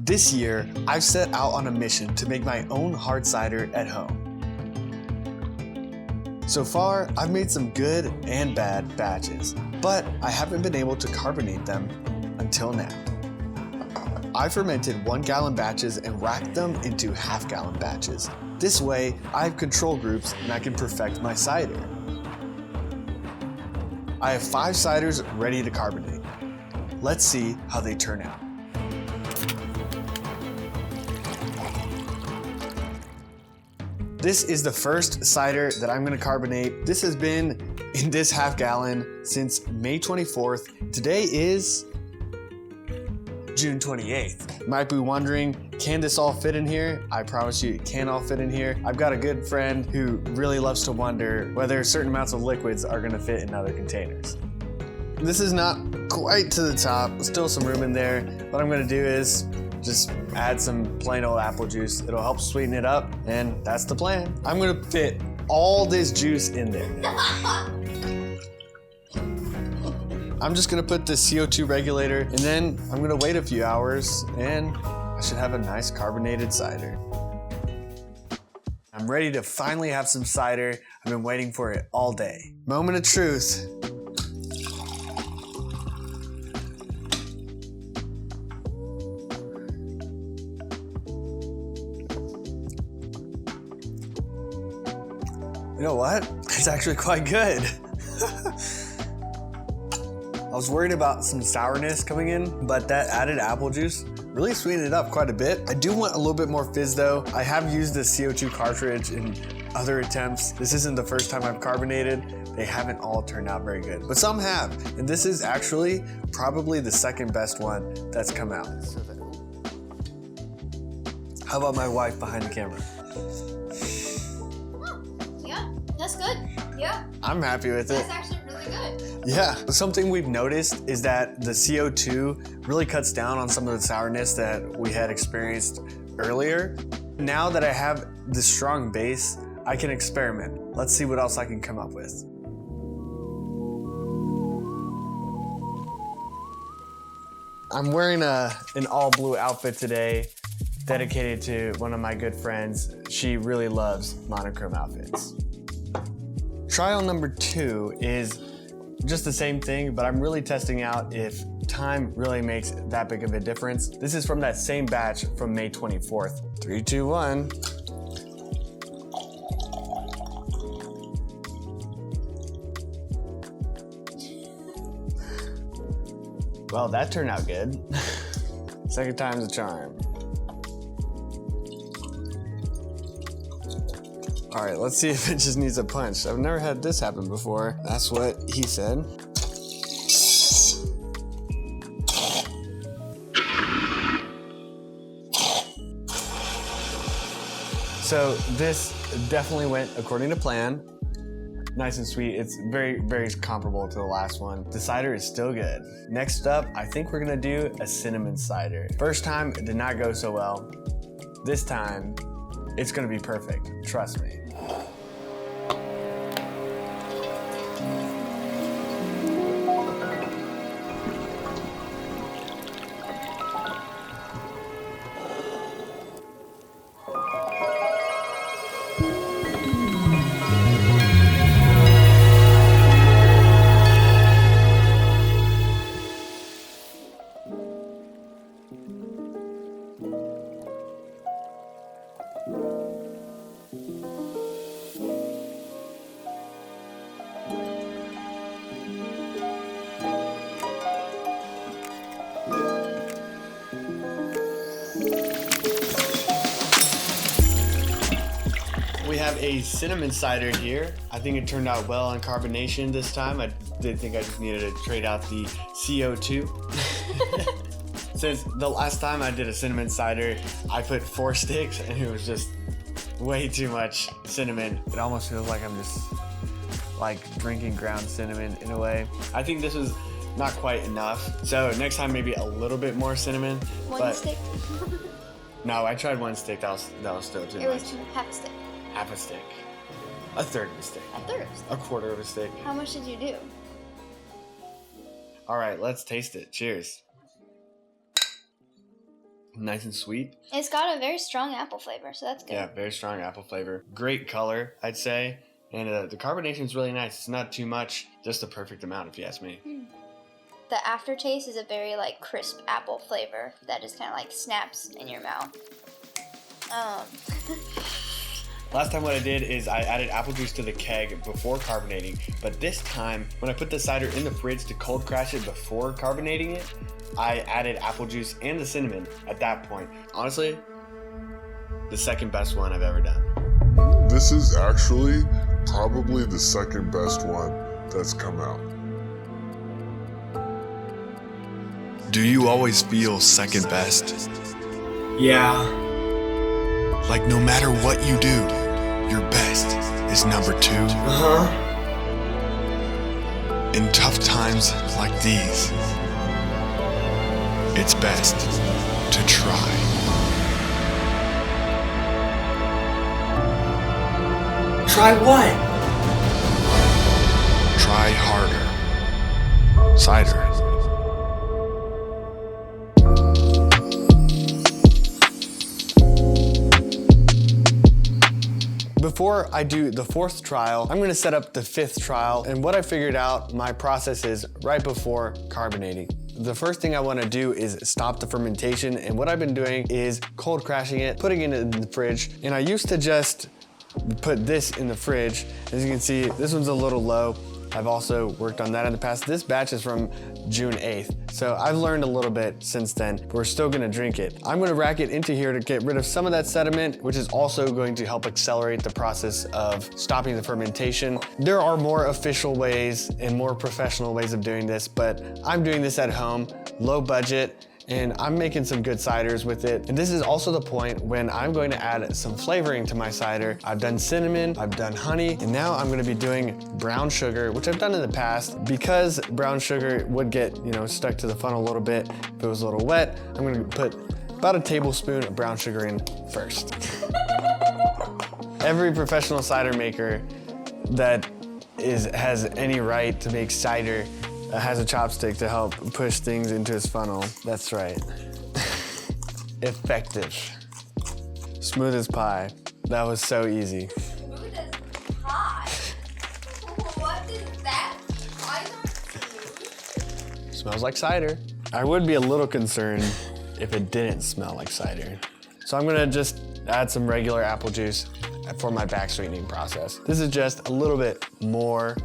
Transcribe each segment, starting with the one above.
This year, I've set out on a mission to make my own hard cider at home. So far, I've made some good and bad batches, but I haven't been able to carbonate them until now. I fermented 1 gallon batches and racked them into half-gallon batches. This way, I have control groups and I can perfect my cider. I have 5 ciders ready to carbonate. Let's see how they turn out. This is the first cider that I'm gonna carbonate. This has been in this half gallon since May 24th. Today is June 28th. You might be wondering, can this all fit in here? I promise you it can all fit in here. I've got a good friend who really loves to wonder whether certain amounts of liquids are gonna fit in other containers. This is not quite to the top, still some room in there. What I'm gonna do is just add some plain old apple juice. It'll help sweeten it up, and that's the plan. I'm gonna fit all this juice in there. I'm just gonna put the CO2 regulator, and then I'm gonna wait a few hours, and I should have a nice carbonated cider. I'm ready to finally have some cider. I've been waiting for it all day. Moment of truth. You know what? It's actually quite good. I was worried about some sourness coming in, but that added apple juice really sweetened it up quite a bit. I do want a little bit more fizz though. I have used the CO2 cartridge in other attempts. This isn't the first time I've carbonated. They haven't all turned out very good, but some have. And this is actually probably the second best one that's come out. How about my wife behind the camera? That's good. Yeah. I'm happy with it. That's actually really good. Yeah. Something we've noticed is that the CO2 really cuts down on some of the sourness that we had experienced earlier. Now that I have this strong base, I can experiment. Let's see what else I can come up with. I'm wearing an all blue outfit today, dedicated to one of my good friends. She really loves monochrome outfits. Trial number 2 is just the same thing, but I'm really testing out if time really makes that big of a difference. This is from that same batch from May 24th. 3, 2, 1. Well, that turned out good. Second time's a charm. All right, let's see if it just needs a punch. I've never had this happen before. That's what he said. So this definitely went according to plan. Nice and sweet. It's very, very comparable to the last one. The cider is still good. Next up, I think we're gonna do a cinnamon cider. First time, it did not go so well. This time, it's gonna be perfect, trust me. We have a cinnamon cider here. I think it turned out well on carbonation this time. I did think I just needed to trade out the CO2. Since the last time I did a cinnamon cider, I put 4 sticks and it was just way too much cinnamon. It almost feels like I'm just like drinking ground cinnamon in a way. I think this was not quite enough. So next time maybe a little bit more cinnamon. One stick? No, I tried 1 stick. That was still too much. It was half a stick. Half a stick. A third of a stick. A third of a stick. A quarter of a stick. How much did you do? All right, let's taste it. Cheers. Nice and sweet. It's got a very strong apple flavor, so that's good. Yeah, very strong apple flavor. Great color, I'd say. And the carbonation is really nice. It's not too much, just the perfect amount if you ask me. The aftertaste is a very like crisp apple flavor that just kind of like snaps in your mouth. Last time what I did is I added apple juice to the keg before carbonating, but this time when I put the cider in the fridge to cold crash it before carbonating it, I added apple juice and the cinnamon at that point. Honestly, the second best one I've ever done. This is actually probably the second best one that's come out. Do you always feel second best? Yeah. Like no matter what you do, your best is number 2? Uh-huh. In tough times like these, it's best to try. Try what? Try harder. Cider. Before I do the 4th trial, I'm gonna set up the 5th trial, and what I figured out my process is right before carbonating. The first thing I wanna do is stop the fermentation, and what I've been doing is cold crashing it, putting it in the fridge, and I used to just put this in the fridge. As you can see, this one's a little low. I've also worked on that in the past. This batch is from June 8th. So I've learned a little bit since then, but we're still gonna drink it. I'm gonna rack it into here to get rid of some of that sediment, which is also going to help accelerate the process of stopping the fermentation. There are more official ways and more professional ways of doing this, but I'm doing this at home, low budget, and I'm making some good ciders with it. And this is also the point when I'm going to add some flavoring to my cider. I've done cinnamon, I've done honey, and now I'm gonna be doing brown sugar, which I've done in the past. Because brown sugar would get, stuck to the funnel a little bit if it was a little wet, I'm gonna put about a tablespoon of brown sugar in first. Every professional cider maker that has any right to make cider has a chopstick to help push things into his funnel. That's right. Effective. Smooth as pie. That was so easy. Smooth as pie? What is that? Pies aren't smooth. Smells like cider. I would be a little concerned if it didn't smell like cider. So I'm gonna just add some regular apple juice for my back sweetening process. This is just a little bit more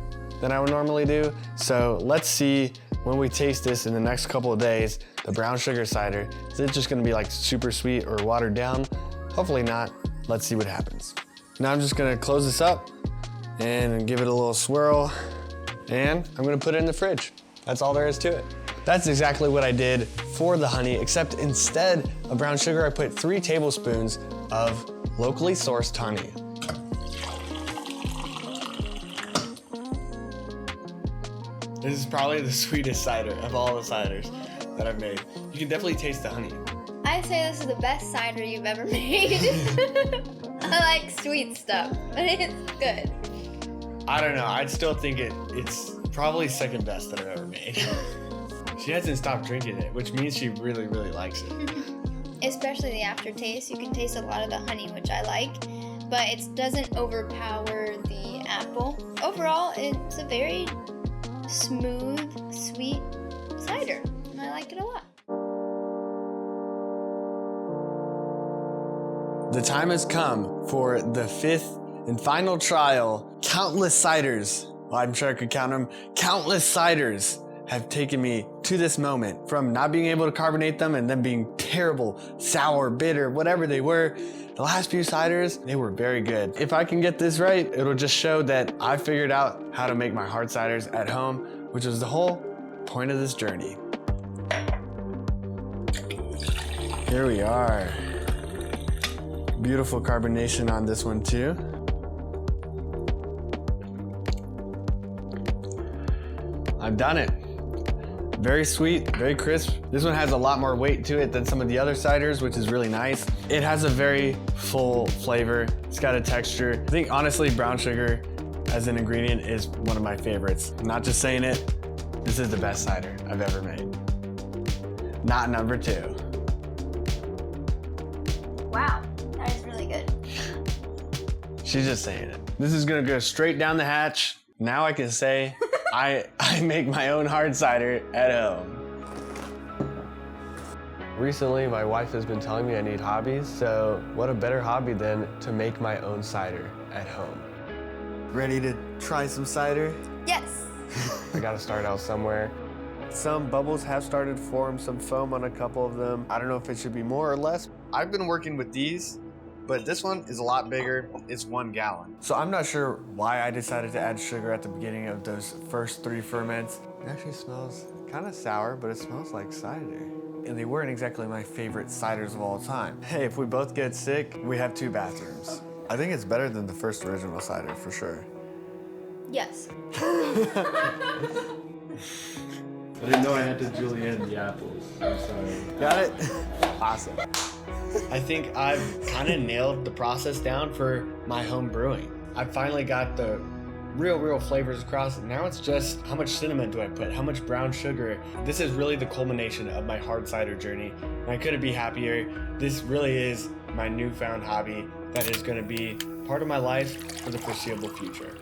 than I would normally do. So let's see when we taste this in the next couple of days, the brown sugar cider, is it just gonna be like super sweet or watered down? Hopefully not. Let's see what happens. Now I'm just gonna close this up and give it a little swirl, and I'm gonna put it in the fridge. That's all there is to it. That's exactly what I did for the honey, except instead of brown sugar, I put 3 tablespoons of locally sourced honey. This is probably the sweetest cider of all the ciders that I've made. You can definitely taste the honey. I say this is the best cider you've ever made. I like sweet stuff, but it's good. I don't know, I'd still think it's probably second best that I've ever made. She hasn't stopped drinking it, which means she really, really likes it. Especially the aftertaste. You can taste a lot of the honey, which I like, but it doesn't overpower the apple. Overall, it's a very smooth, sweet cider. I like it a lot. The time has come for the 5th and final trial. Countless ciders, well, I'm sure I could count them, countless ciders have taken me to this moment, from not being able to carbonate them and then being terrible, sour, bitter, whatever they were. The last few ciders, they were very good. If I can get this right, it'll just show that I figured out how to make my hard ciders at home, which was the whole point of this journey. Here we are. Beautiful carbonation on this one too. I've done it. Very sweet, very crisp. This one has a lot more weight to it than some of the other ciders, which is really nice. It has a very full flavor. It's got a texture. I think honestly, brown sugar as an ingredient is one of my favorites. I'm not just saying it, this is the best cider I've ever made. Not number 2. Wow, that is really good. She's just saying it. This is gonna go straight down the hatch. Now I can say I make my own hard cider at home. Recently, my wife has been telling me I need hobbies, so what a better hobby than to make my own cider at home. Ready to try some cider? Yes. I gotta start out somewhere. Some bubbles have started to form, some foam on a couple of them. I don't know if it should be more or less. I've been working with these, but this one is a lot bigger. It's 1 gallon. So I'm not sure why I decided to add sugar at the beginning of those first 3 ferments. It actually smells kind of sour, but it smells like cider. And they weren't exactly my favorite ciders of all time. Hey, if we both get sick, we have 2 bathrooms. I think it's better than the first original cider for sure. Yes. I didn't know I had to julienne the apples. I'm sorry. Got it? Awesome. I think I've kind of nailed the process down for my home brewing. I finally got the real flavors across. Now it's just how much cinnamon do I put? How much brown sugar? This is really the culmination of my hard cider journey. And I couldn't be happier. This really is my newfound hobby that is going to be part of my life for the foreseeable future.